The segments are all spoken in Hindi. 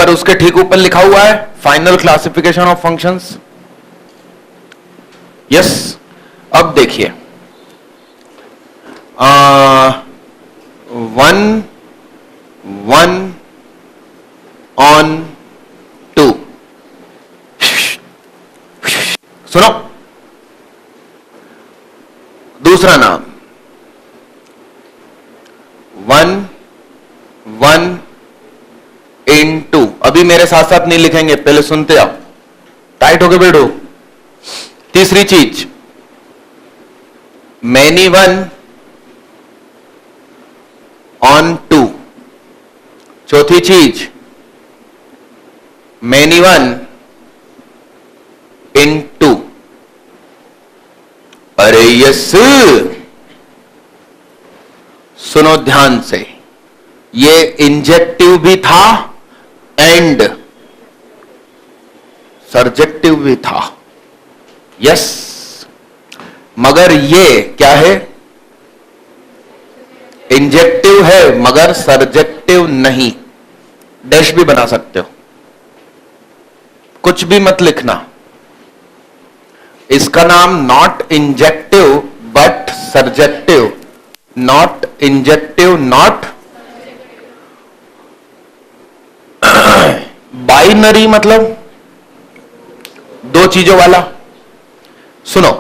पर उसके ठीक ऊपर लिखा हुआ है final classification of functions. Yes, अब देखिए 1 1 on 2। सुनो, दूसरा नाम 1 1 into। अभी मेरे साथ साथ नहीं लिखेंगे, पहले सुनते आओ, टाइट होके बैठो। तीसरी चीज many 1 on 2। चौथी चीज many 1 into। अरे यस, सुनो ध्यान से, ये इंजेक्टिव भी था एंड सर्जेक्टिव भी था। यस, मगर ये क्या है? इंजेक्टिव है मगर सर्जेक्टिव नहीं। डैश भी बना सकते हो, कुछ भी मत लिखना। इसका नाम not injective but surjective, not injective not. Binary मतलब दो चीजों वाला। सुनो,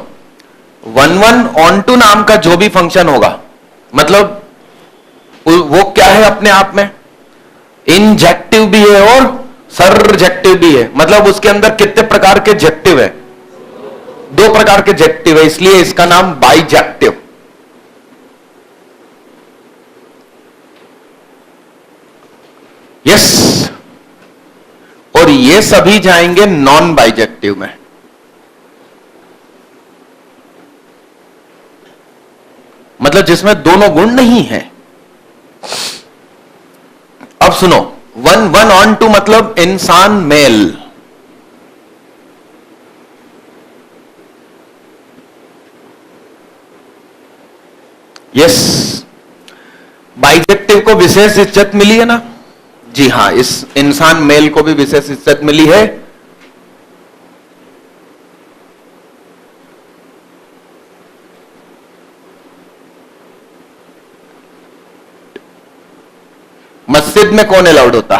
1 1 on 2 नाम का जो भी फंक्शन होगा, मतलब वो क्या है अपने आप में? इंजेक्टिव भी है और सर्जेक्टिव भी है। मतलब उसके अंदर कितने प्रकार के जेक्टिव है? 2 प्रकार के जेक्टिव है, इसलिए इसका नाम बाइजेक्टिव। यस, और ये सभी जाएंगे नॉन बाइजेक्टिव में। मतलब जिसमें दोनों गुण नहीं है। अब सुनो, 1 1 on 2 मतलब इंसान मेल। यस, बाइजेक्टिव को विशेष इज्जत मिली है ना? जी हां, इस इंसान मेल को भी विशेष इज्जत मिली है। मस्जिद में कौन अलाउड होता?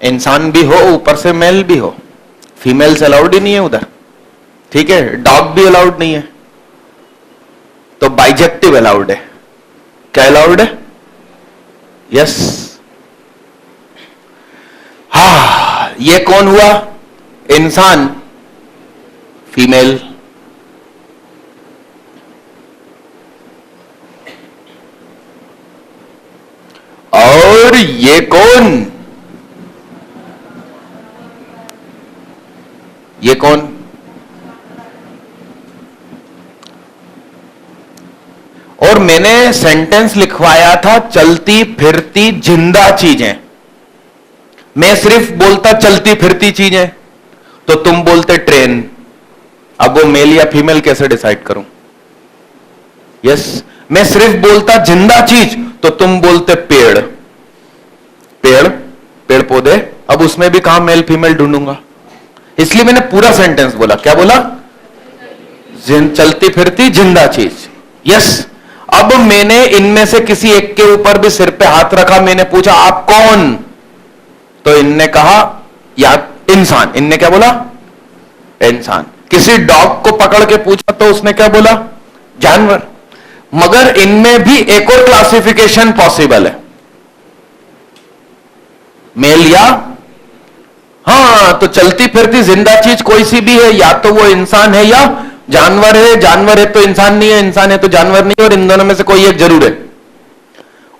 इंसान भी हो, ऊपर से मेल भी हो। फीमेल्स अलाउड ही नहीं है उधर, ठीक है? डॉग भी अलाउड नहीं है, तो बाइजेक्टिव अलाउड है। क्या अलाउड है? यस। हा, ये कौन हुआ? इंसान, फीमेल। और ये कौन? ये कौन? और मैंने सेंटेंस लिखवाया था चलती फिरती जिंदा चीजें। मैं सिर्फ बोलता चलती फिरती चीजें, तो तुम बोलते ट्रेन। अब वो मेल या फीमेल कैसे डिसाइड करूं? यस, मैं सिर्फ बोलता जिंदा चीज, तो तुम बोलते पेड़। पेड़, पेड़ पौधे। अब उसमें भी कहां मेल फीमेल ढूंढूंगा? इसलिए मैंने पूरा सेंटेंस बोला। क्या बोला? चलती फिरती जिंदा चीज। यस। अब मैंने इनमें से किसी एक के ऊपर भी सिर पे हाथ रखा, मैंने पूछा आप कौन? तो इनने कहा या इंसान। इनने क्या बोला? इंसान। किसी डॉग को पकड़ के पूछा तो उसने क्या बोला? जानवर। मगर इनमें भी एक और क्लासिफिकेशन पॉसिबल है, मेल या। हां, तो चलती फिरती जिंदा चीज कोई सी भी है, या तो वो इंसान है या जानवर है। जानवर है तो इंसान नहीं है, इंसान है तो जानवर नहीं है, और इन दोनों में से कोई एक जरूर है।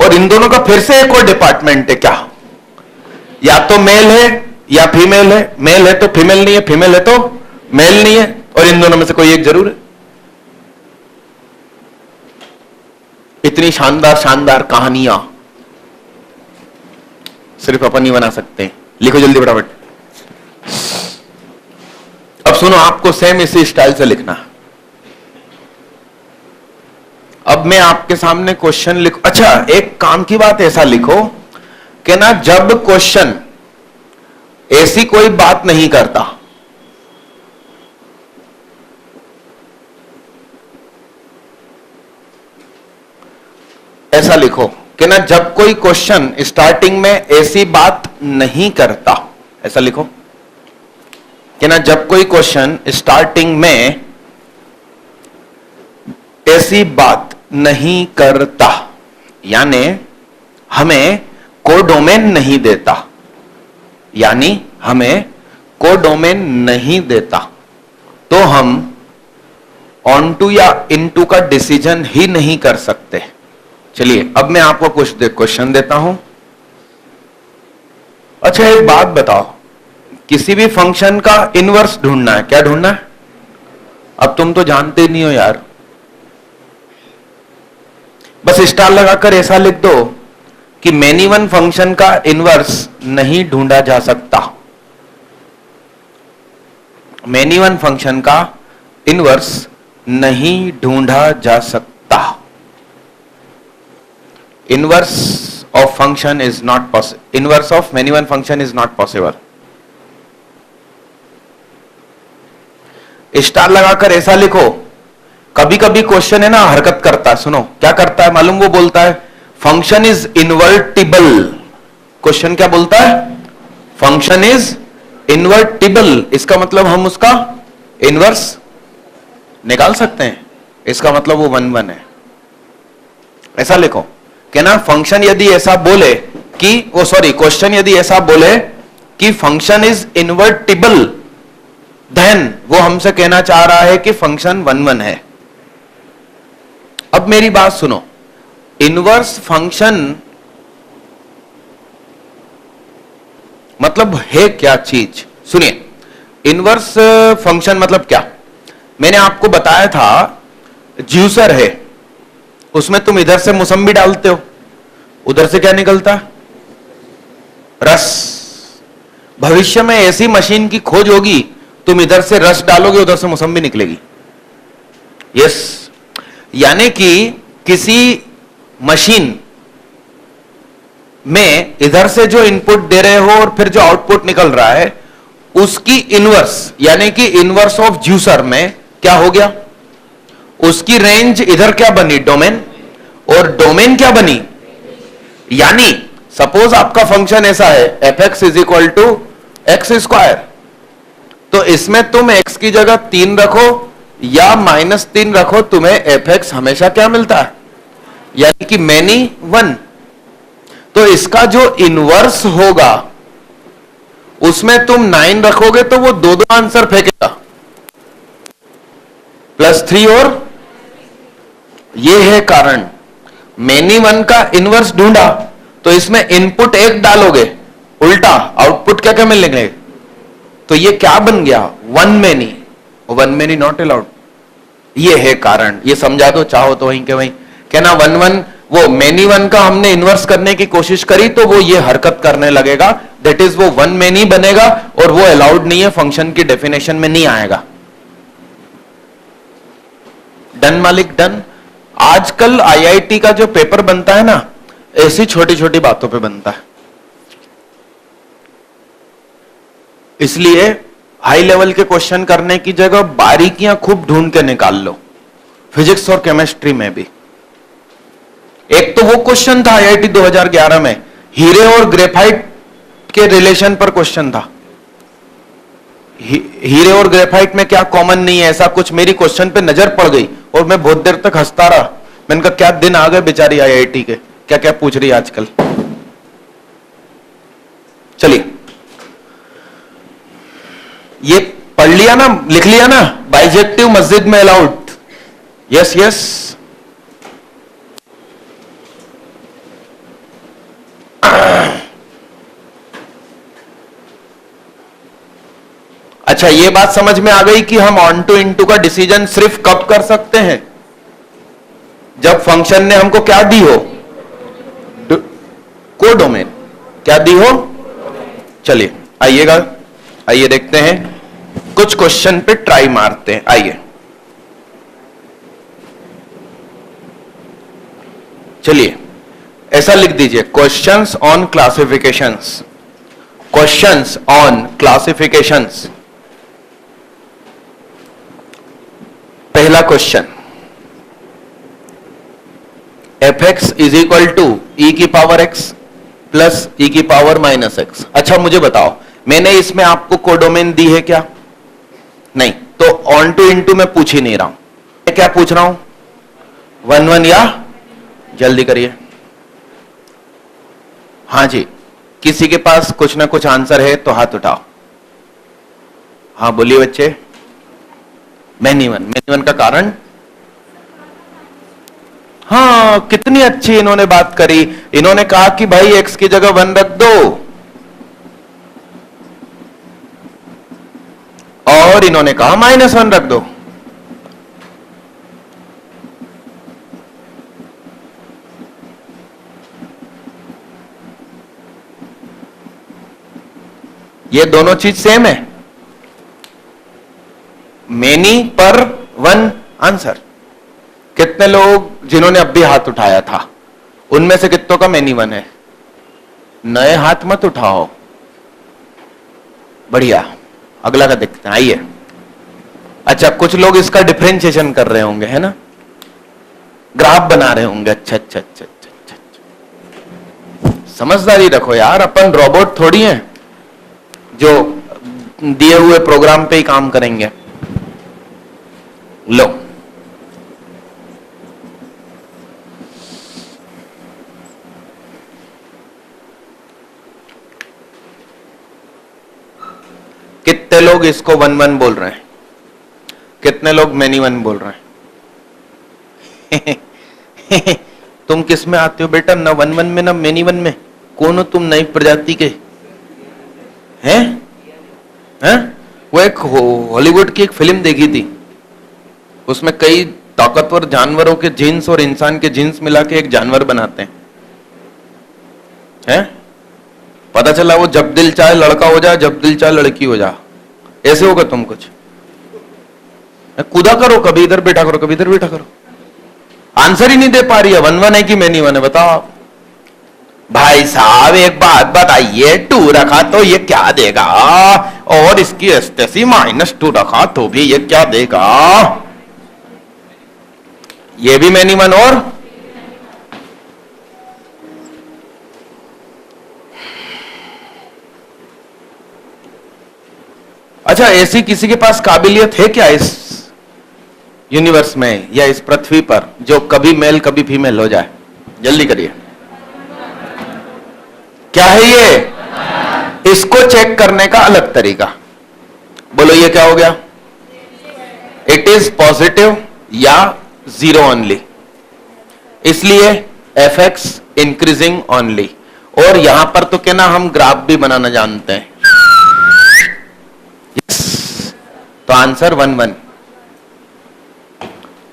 और इन दोनों का फिर से एक और डिपार्टमेंट है। क्या? या तो मेल है या फीमेल है। मेल है तो फीमेल नहीं है, फीमेल है तो मेल नहीं है, और इन दोनों में से कोई एक जरूर है। इतनी शानदार शानदार कहानियां सिर्फ अपन ही बना सकते हैं। लिखो जल्दी फटाफट। अब सुनो, आपको सेम इसी स्टाइल से लिखना। अब मैं आपके सामने क्वेश्चन लिखो। अच्छा, एक काम की बात ऐसा लिखो कि ना जब क्वेश्चन ऐसी कोई बात नहीं करता, ऐसा लिखो कि ना जब कोई क्वेश्चन स्टार्टिंग में ऐसी बात नहीं करता, ऐसा लिखो कि ना जब कोई क्वेश्चन स्टार्टिंग में ऐसी बात नहीं करता, यानी हमें कोडोमेन नहीं देता, यानी हमें कोडोमेन नहीं देता, तो हम ऑन टू या इनटू का डिसीजन ही नहीं कर सकते। चलिए अब मैं आपको कुछ क्वेश्चन देता हूं। अच्छा एक बात बताओ, किसी भी फंक्शन का इनवर्स ढूंढना है, क्या ढूंढना है? अब तुम तो जानते नहीं हो यार, बस स्टार लगाकर ऐसा लिख दो कि मेनी वन फंक्शन का इनवर्स नहीं ढूंढा जा सकता। मेनी वन फंक्शन का इनवर्स नहीं ढूंढा जा सकता। Inverse of function is not possible, inverse of many one function is not possible. Star लगाकर ऐसा लिखो, कभी कभी क्वेश्चन है ना हरकत करता है, सुनो क्या करता है मालूम? वो बोलता है फंक्शन इज इन्वर्टिबल। क्वेश्चन क्या बोलता है? Function is invertible. इसका मतलब हम उसका इनवर्स निकाल सकते हैं, इसका मतलब वो 1 1 है। ऐसा लिखो कि ना फंक्शन यदि ऐसा बोले कि वो सॉरी क्वेश्चन यदि ऐसा बोले कि फंक्शन इज इन्वर्टिबल, देन वो हमसे कहना चाह रहा है कि फंक्शन 1 1 है। अब मेरी बात सुनो, इनवर्स फंक्शन मतलब है क्या चीज? सुनिए, इनवर्स फंक्शन मतलब क्या? मैंने आपको बताया था ज्यूसर है, उसमें तुम इधर से मौसम्बी डालते हो, उधर से क्या निकलता? रस। भविष्य में ऐसी मशीन की खोज होगी, तुम इधर से रस डालोगे, उधर से मौसम्बी निकलेगी। यस, यानी कि किसी मशीन में इधर से जो इनपुट दे रहे हो और फिर जो आउटपुट निकल रहा है, उसकी इनवर्स यानी कि इनवर्स ऑफ ज्यूसर में क्या हो गया? उसकी रेंज इधर क्या बनी? डोमेन। और डोमेन क्या बनी? यानी सपोज आपका फंक्शन ऐसा है f(x) is equal to x square, तो इसमें तुम x की जगह 3 रखो या -3 रखो, तुम्हें f(x) हमेशा क्या मिलता है? यानी कि मैनी 1। तो इसका जो इनवर्स होगा उसमें तुम 9 रखोगे तो वो दो आंसर फेंकेगा, +3 और ये है कारण। मैनी 1 का इनवर्स ढूंढा तो इसमें इनपुट 1 डालोगे, उल्टा आउटपुट क्या क्या मिलेंगे? तो ये क्या बन गया? 1 मैनी। 1 many not allowed. ये है कारण, ये समझा दो चाहो तो वहीं के वहीं। कहना 1 1 वो मैनी 1 का हमने इनवर्स करने की कोशिश करी तो वो ये हरकत करने लगेगा, दैट इज वो 1 मैनी बनेगा और वो अलाउड नहीं है, फंक्शन की डेफिनेशन में नहीं आएगा। डन मालिक डन। आजकल आईआईटी का जो पेपर बनता है ना, ऐसी छोटी छोटी बातों पे बनता है, इसलिए हाई लेवल के क्वेश्चन करने की जगह बारीकियां खूब ढूंढ के निकाल लो, फिजिक्स और केमिस्ट्री में भी। एक तो वो क्वेश्चन था आईआईटी 2011 में, हीरे और ग्रेफाइट के रिलेशन पर क्वेश्चन था। हीरे और ग्रेफाइट में क्या कॉमन नहीं है, ऐसा कुछ मेरी क्वेश्चन पे नजर पड़ गई और मैं बहुत देर तक हंसता रहा। मैंने कहा क्या दिन आ गए बेचारी आईआईटी के, क्या क्या पूछ रही है आजकल। चलिए, ये पढ़ लिया ना, लिख लिया ना, बाइजेक्टिव मस्जिद में अलाउड। Yes yes. अच्छा, ये बात समझ में आ गई कि हम ऑन टू इनटू का डिसीजन सिर्फ कब कर सकते हैं? जब फंक्शन ने हमको क्या दी हो? कोडोमेन। क्या दी हो? चलिए आइएगा, आइए देखते हैं, कुछ क्वेश्चन पे ट्राई मारते हैं। आइए चलिए, ऐसा लिख दीजिए, questions on classifications, questions on classifications. पहला question, f x is equal to e की पावर एक्स प्लस ई की पावर माइनस एक्स। अच्छा मुझे बताओ, मैंने इसमें आपको कोडोमेन दी है क्या? नहीं, तो ऑन टू इनटू मैं पूछ ही नहीं रहा हूं। मैं क्या पूछ रहा हूं? 1 1 या? जल्दी करिए। हाँ जी, किसी के पास कुछ ना कुछ आंसर है तो हाथ उठाओ। हाँ बोलिए बच्चे। मैनी वन का कारण? हाँ, कितनी अच्छी इन्होंने बात करी। इन्होंने कहा कि भाई एक्स की जगह 1 रख दो, और इन्होंने कहा -1 रख दो। ये दोनों चीज सेम है। मेनी पर 1 आंसर। कितने लोग जिन्होंने अब भी हाथ उठाया था, उनमें से कितनों का मेनी 1 है? नए हाथ मत उठाओ। बढ़िया, अगला का देखते हैं, आइए। अच्छा, कुछ लोग इसका डिफरेंशिएशन कर रहे होंगे, है ना, ग्राफ बना रहे होंगे। अच्छा अच्छा अच्छा अच्छा अच्छा, समझदारी रखो यार, अपन रोबोट थोड़ी हैं जो दिए हुए प्रोग्राम पे ही काम करेंगे। लो, कितने लोग इसको 1 1 बोल रहे हैं? कितने लोग मेनी 1 बोल रहे हैं? तुम किस में आते हो बेटा? ना 1 1 में ना मेनी 1 में। कौन हो तुम? नई प्रजाति के हैं? हैं? वो एक हॉलीवुड की एक फिल्म देखी थी, उसमें कई ताकतवर जानवरों के जीन्स और इंसान के जीन्स मिला के एक जानवर बनाते हैं। पता चला वो जब दिल चाहे लड़का हो जाए, जब दिल चाहे लड़की हो जा। ऐसे होगा तुम कुछ? कूदा करो, कभी इधर बैठा करो, कभी इधर बैठा करो। आंसर ही नहीं दे पा रही है। 1 1 है कि मेनी 1 है? बताओ भाई साहब, एक बात बताइए, 2 रखा तो ये क्या देगा, और इसकी एस्टेसी -2 रखा तो भी ये क्या देगा? ये भी मेनी 1 और अच्छा, ऐसी किसी के पास काबिलियत है क्या इस यूनिवर्स में या इस पृथ्वी पर जो कभी मेल कभी फीमेल हो जाए? जल्दी करिए, क्या है ये? इसको चेक करने का अलग तरीका। बोलो ये क्या हो गया? इट इज पॉजिटिव या 0 ओनली, इसलिए एफ एक्स इंक्रीजिंग ओनली। और यहां पर तो क्या ना, हम ग्राफ भी बनाना जानते हैं। yes. तो आंसर 1 1।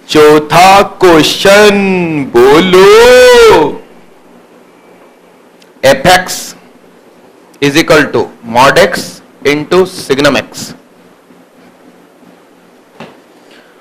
चौथा क्वेश्चन बोलो, f x is equal to mod x into signum x.